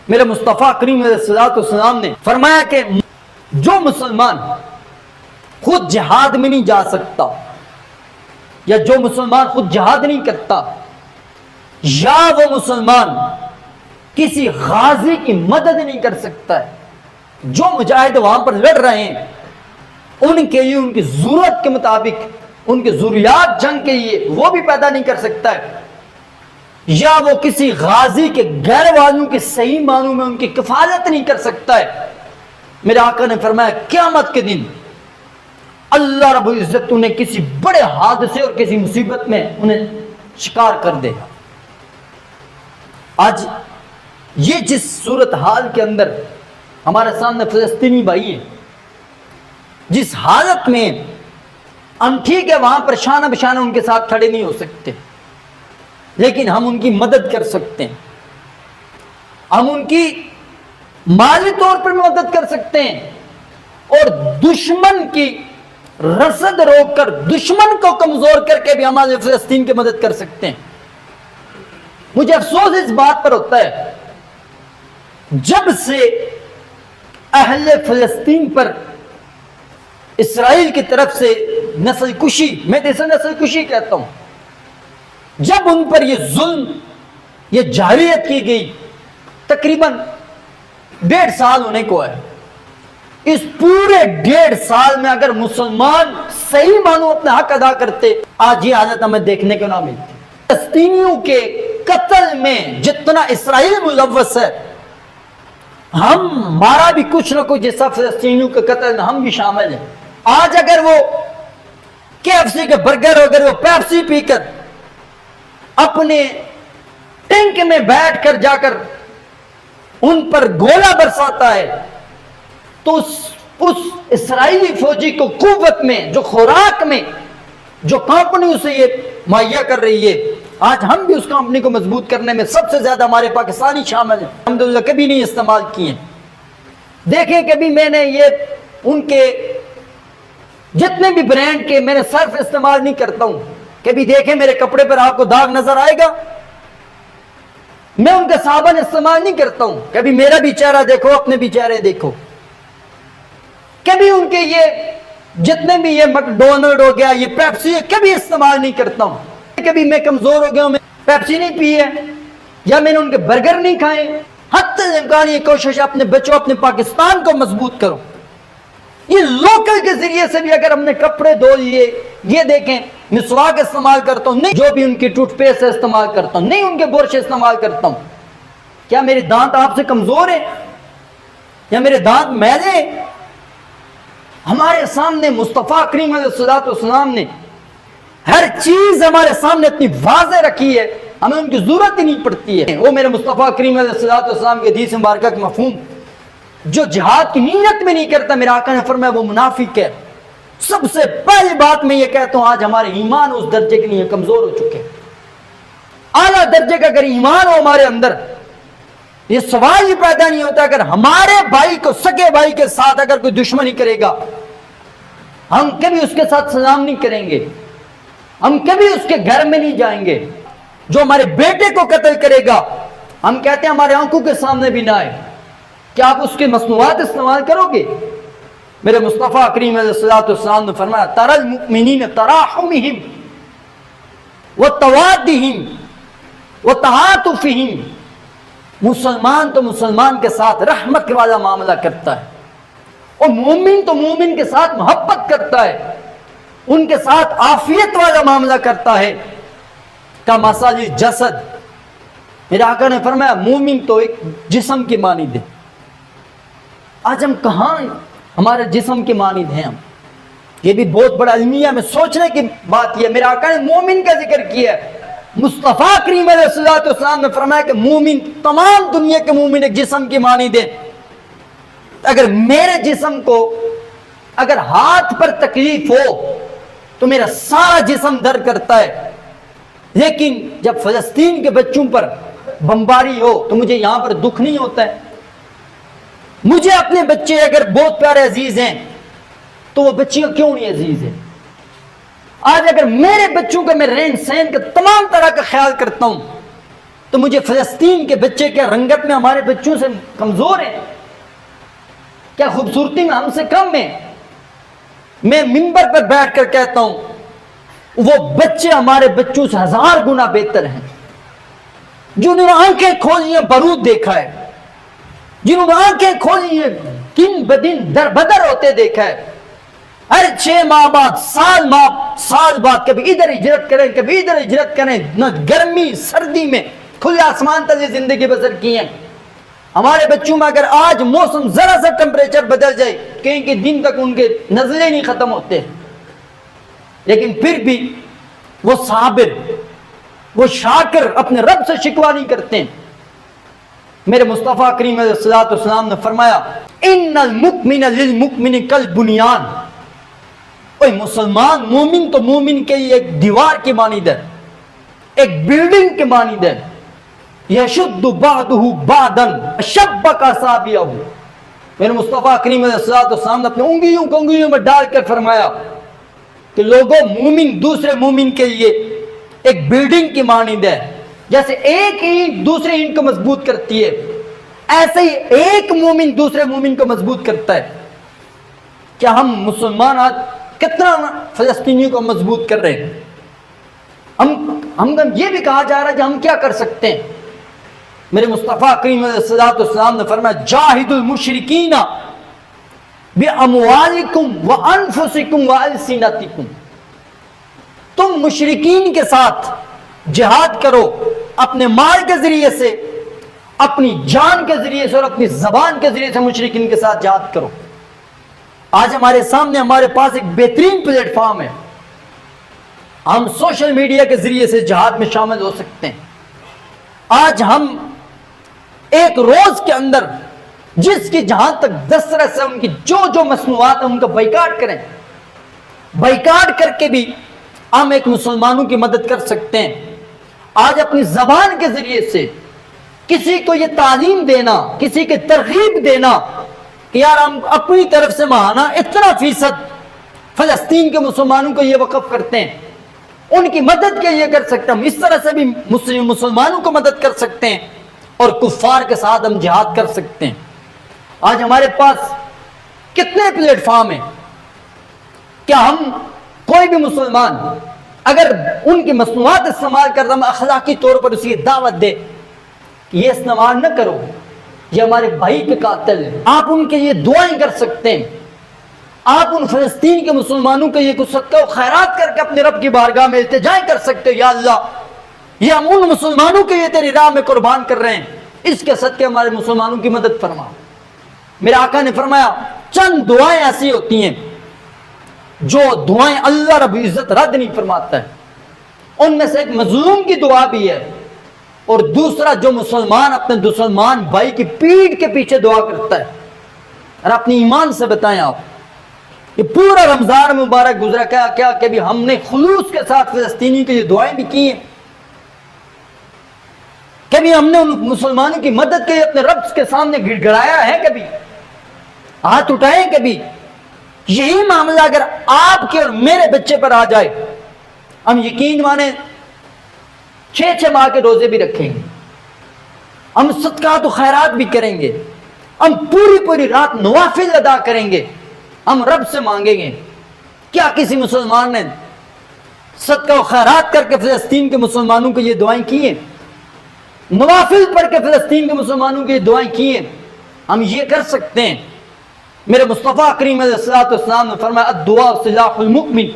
میرے مصطفیٰ کریم علیہ السلام نے فرمایا کہ جو مسلمان خود جہاد میں نہیں جا سکتا، یا جو مسلمان خود جہاد نہیں کرتا، یا وہ مسلمان کسی غازی کی مدد نہیں کر سکتا ہے، جو مجاہد وہاں پر لڑ رہے ہیں ان کے لیے ان کی ضرورت کے مطابق ان کے ضروریات جنگ کے لیے وہ بھی پیدا نہیں کر سکتا ہے، یا وہ کسی غازی کے غیر والوں کے صحیح معنوں میں ان کی کفالت نہیں کر سکتا ہے، میرے آقا نے فرمایا قیامت کے دن اللہ رب العزت انہیں کسی بڑے حادثے اور کسی مصیبت میں انہیں شکار کر دے گا۔ آج یہ جس صورتحال کے اندر ہمارے سامنے فلسطینی بھائی ہیں، جس حالت میں ہم ٹھیک ہے وہاں پر شانہ بشانہ ان کے ساتھ کھڑے نہیں ہو سکتے، لیکن ہم ان کی مدد کر سکتے ہیں، ہم ان کی مالی طور پر مدد کر سکتے ہیں، اور دشمن کی رسد روک کر دشمن کو کمزور کر کے بھی ہمارے فلسطین کی مدد کر سکتے ہیں۔ مجھے افسوس اس بات پر ہوتا ہے جب سے اہل فلسطین پر اسرائیل کی طرف سے نسل کشی، میں اسے نسل کشی کہتا ہوں، جب ان پر یہ ظلم، یہ جاریت کی گئی، تقریباً 1.5 سال ہونے کو ہے، اس پورے 1.5 سال میں اگر مسلمان صحیح معنوں اپنا حق ادا کرتے، آج یہ حالت ہمیں دیکھنے کو نہ ملتی۔ فلسطینیوں کے قتل میں جتنا اسرائیل ملوث ہے، ہمارا بھی کچھ نہ کچھ جیسا فلسطینیوں کے قتل میں ہم بھی شامل ہیں۔ آج اگر وہ KFC کے برگر، اگر وہ پیپسی پی کر اپنے ٹینک میں بیٹھ کر جا کر ان پر گولہ برساتا ہے، تو اس اسرائیلی فوجی کو قوت میں، جو خوراک میں، جو کمپنی اسے یہ مہیا کر رہی ہے، آج ہم بھی اس کمپنی کو مضبوط کرنے میں سب سے زیادہ ہمارے پاکستانی شامل ہیں، الحمدللہ کبھی نہیں استعمال کیے ہیں۔ دیکھیں کبھی میں نے یہ ان کے جتنے بھی برانڈ کے میں نے صرف استعمال نہیں کرتا ہوں، کبھی دیکھیں میرے کپڑے پر آپ کو داغ نظر آئے گا، میں ان کا صابن استعمال نہیں کرتا ہوں، کبھی میرا بھی چہرہ دیکھو، اپنے بھی چہرے دیکھو، کبھی ان کے یہ جتنے بھی یہ میکڈونلڈ ہو گیا، یہ پیپسی ہے، کبھی استعمال نہیں کرتا ہوں۔ کبھی میں کمزور ہو گیا ہوں، میں پیپسی نہیں پی ہے، یا میں نے ان کے برگر نہیں کھائے، حتی الامکان یہ کوشش اپنے بچوں، اپنے پاکستان کو مضبوط کرو۔ یہ لوکل کے ذریعے سے بھی اگر ہم نے کپڑے دھو لیے، یہ دیکھیں مسواک استعمال کرتا ہوں، نہیں جو بھی ان کی ٹوتھ پیسٹ استعمال کرتا ہوں، نہیں ان کے برش استعمال کرتا ہوں، کیا میرے دانت آپ سے کمزور ہیں یا میرے دانت میلے ہیں؟ ہمارے سامنے مصطفیٰ کریم علیہ السلام نے ہر چیز ہمارے سامنے اتنی واضح رکھی ہے، ہمیں ان کی ضرورت ہی نہیں پڑتی ہے۔ وہ میرے مصطفیٰ کریم علیہ السلام کے حدیث مبارکہ کا مفہوم جو جہاد کی نیت میں نہیں کرتا، میرے آقا نے فرمایا وہ منافق ہے۔ سب سے پہلی بات میں یہ کہتا ہوں، آج ہمارے ایمان اس درجے کے لیے کمزور ہو چکے ہیں، اعلیٰ درجے کا اگر ایمان ہو ہمارے اندر، یہ سوال ہی پیدا نہیں ہوتا اگر ہمارے بھائی کو، سگے بھائی کے ساتھ اگر کوئی دشمنی کرے گا، ہم کبھی اس کے ساتھ سلام نہیں کریں گے، ہم کبھی اس کے گھر میں نہیں جائیں گے۔ جو ہمارے بیٹے کو قتل کرے گا، ہم کہتے ہیں ہمارے آنکھوں کے سامنے بھی نہ آئے، کیا آپ اس کے مصنوعات استعمال کرو گے؟ میرے مصطفیٰ کریم علیہ السلام نے فرمایا تَرَى الْمُؤْمِنِينَ تَرَاحُمِهِمْ وَتَوَادِّهِمْ وَتَعَاطُفِهِمْ، مسلمان تو مسلمان کے ساتھ رحمت والا معاملہ کرتا ہے، اور مومن تو مومن کے ساتھ محبت کرتا ہے، ان کے ساتھ عافیت والا معاملہ کرتا ہے۔ کمثل الجسد، میرے آقا نے فرمایا مومن تو ایک جسم کی مانند ہے۔ آج ہم کہاں ہمارے جسم کے مانند ہیں؟ ہم یہ بھی بہت بڑا المیہ میں سوچنے کی بات یہ، میرے آقا نے مومن کا ذکر کیا ہے۔ مصطفیٰ کریم علیہ السلام نے فرمایا کہ مومن تمام دنیا کے مومن ایک جسم کی مانند ہے۔ اگر میرے جسم کو اگر ہاتھ پر تکلیف ہو تو میرا سارا جسم درد کرتا ہے، لیکن جب فلسطین کے بچوں پر بمباری ہو تو مجھے یہاں پر دکھ نہیں ہوتا ہے۔ مجھے اپنے بچے اگر بہت پیارے عزیز ہیں تو وہ بچیاں کیوں نہیں عزیز ہیں؟ آج اگر میرے بچوں کا میں رہن سہن کا تمام طرح کا خیال کرتا ہوں تو مجھے فلسطین کے بچے کیا رنگت میں ہمارے بچوں سے کمزور ہیں؟ کیا خوبصورتی میں ہم سے کم ہیں؟ میں منبر پر بیٹھ کر کہتا ہوں وہ بچے ہمارے بچوں سے 1000 گنا بہتر ہیں، جنہوں نے آنکھیں کھولی ہیں بارود دیکھا ہے، جنہوں نے آنکھیں کھولی ہیں دن بدن در بدر ہوتے دیکھا ہے، ہر 6 ماہ بعد سال بعد کبھی ادھر ہجرت کریں کبھی ادھر ہجرت کریں، نہ گرمی سردی میں کھلے آسمان تلے زندگی بسر کی ہیں۔ ہمارے بچوں میں اگر آج موسم ذرا سا ٹمپریچر بدل جائے کہیں کہ دن تک ان کے نزلے نہیں ختم ہوتے، لیکن پھر بھی وہ صابر، وہ شاکر، اپنے رب سے شکوہ نہیں کرتے ہیں۔ میرے مصطفیٰ کریم علیہ الصلوۃ والسلام نے فرمایا ان المؤمن للمؤمن کالبنیان، اوے مسلمان مومن تو مومن کے لیے ایک دیوار کی مانند ہے، ایک بلڈنگ کی مانند ہے، یشد بعضہ بعضا شبک اصابعہ۔ میرے مصطفیٰ کریم علیہ الصلوۃ والسلام نے اپنے انگلیوں میں ڈال کر فرمایا کہ لوگوں مومن دوسرے مومن کے لیے ایک بلڈنگ کی مانند ہے، جیسے ایک اینٹ دوسرے اینٹ کو مضبوط کرتی ہے ایسے ہی ایک مومن دوسرے مومن کو مضبوط کرتا ہے۔ کیا ہم مسلمان آج کتنا فلسطینیوں کو مضبوط کر رہے ہیں؟ ہم یہ بھی کہا جا رہا ہے کہ ہم کیا کر سکتے ہیں؟ میرے مصطفیٰ کریم علیہ الصلوۃ والسلام نے فرمایا جاہدوا المشرکین باموالکم وانفسکم والسنتکم، تم مشرکین کے ساتھ جہاد کرو اپنے مال کے ذریعے سے، اپنی جان کے ذریعے سے اور اپنی زبان کے ذریعے سے مشرکین کے ساتھ جہاد کرو۔ آج ہمارے سامنے ہمارے پاس ایک بہترین پلیٹ فارم ہے، ہم سوشل میڈیا کے ذریعے سے جہاد میں شامل ہو سکتے ہیں۔ آج ہم ایک روز کے اندر جس کی جہاں تک دسترس ہے ان کی جو مصنوعات ہیں ان کا بائیکاٹ کریں، بائیکاٹ کر کے بھی ہم ایک مسلمانوں کی مدد کر سکتے ہیں۔ آج اپنی زبان کے ذریعے سے کسی کو یہ تعلیم دینا، کسی کی ترغیب دینا کہ یار ہم اپنی طرف سے ماہانہ اتنا فیصد فلسطین کے مسلمانوں کو یہ وقف کرتے ہیں، ان کی مدد کے لیے کر سکتے ہیں۔ ہم اس طرح سے بھی مسلمانوں کو مدد کر سکتے ہیں اور کفار کے ساتھ ہم جہاد کر سکتے ہیں۔ آج ہمارے پاس کتنے پلیٹ فارم ہیں، کیا ہم کوئی بھی مسلمان اگر ان کی مصنوعات استعمال کر رہا ہے اخلاقی طور پر اسی دعوت دے کہ یہ استعمال نہ کرو، یہ ہمارے بھائی کے قاتل ہیں، آپ ان کے لیے دعائیں کر سکتے ہیں، آپ ان فلسطین کے مسلمانوں کے لیے کچھ صدقہ و خیرات کر کے اپنے رب کی بارگاہ میں التجائیں کر سکتے ہو، یا اللہ یہ ہم ان مسلمانوں کے لیے تیری راہ میں قربان کر رہے ہیں، اس کے صدقے ہمارے مسلمانوں کی مدد فرما۔ میرے آقا نے فرمایا چند دعائیں ایسی ہوتی ہیں جو دعائیں اللہ رب العزت رد نہیں فرماتا ہے، ان میں سے ایک مظلوم کی دعا بھی ہے، اور دوسرا جو مسلمان اپنے مسلمان بھائی کی پیٹھ کے پیچھے دعا کرتا ہے۔ اور اپنی ایمان سے بتائیں آپ، یہ پورا رمضان مبارک گزرا کیا کبھی ہم نے خلوص کے ساتھ فلسطینی کے لیے دعائیں بھی کی ہیں؟ کبھی ہم نے ان مسلمانوں کی مدد کے لیے اپنے رب کے سامنے گڑ گڑایا ہے؟ کبھی ہاتھ اٹھائے؟ کبھی یہی معاملہ اگر آپ کے اور میرے بچے پر آ جائے، ہم یقین مانیں 6 ماہ کے روزے بھی رکھیں گے، ہم صدقات و خیرات بھی کریں گے، ہم پوری رات نوافل ادا کریں گے، ہم رب سے مانگیں گے۔ کیا کسی مسلمان نے صدقہ و خیرات کر کے فلسطین کے مسلمانوں کے یہ دعائیں کی ہیں؟ نوافل پڑھ کے فلسطین کے مسلمانوں کے یہ دعائیں کی ہیں؟ ہم یہ کر سکتے ہیں۔ میرے مصطفیٰ کریم علیہ الصلوۃ والسلام نے فرمایا الدعاء سلاح المؤمن،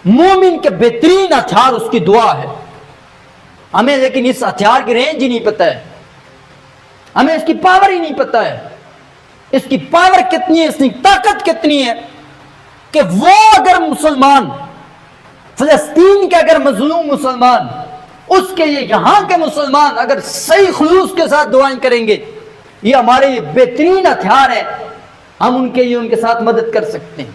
مومن کے بہترین ہتھیار اس کی دعا ہے۔ ہمیں لیکن اس ہتھیار کی رینج ہی نہیں پتہ ہے، ہمیں اس کی پاور ہی نہیں پتہ ہے، اس کی پاور کتنی ہے، اس کی طاقت کتنی ہے کہ وہ اگر مسلمان فلسطین کے اگر مظلوم مسلمان، اس کے لیے یہاں کے مسلمان اگر صحیح خلوص کے ساتھ دعائیں کریں گے، یہ ہمارے لیے بہترین ہتھیار ہے، ہم ان کے لیے ان کے ساتھ مدد کر سکتے ہیں۔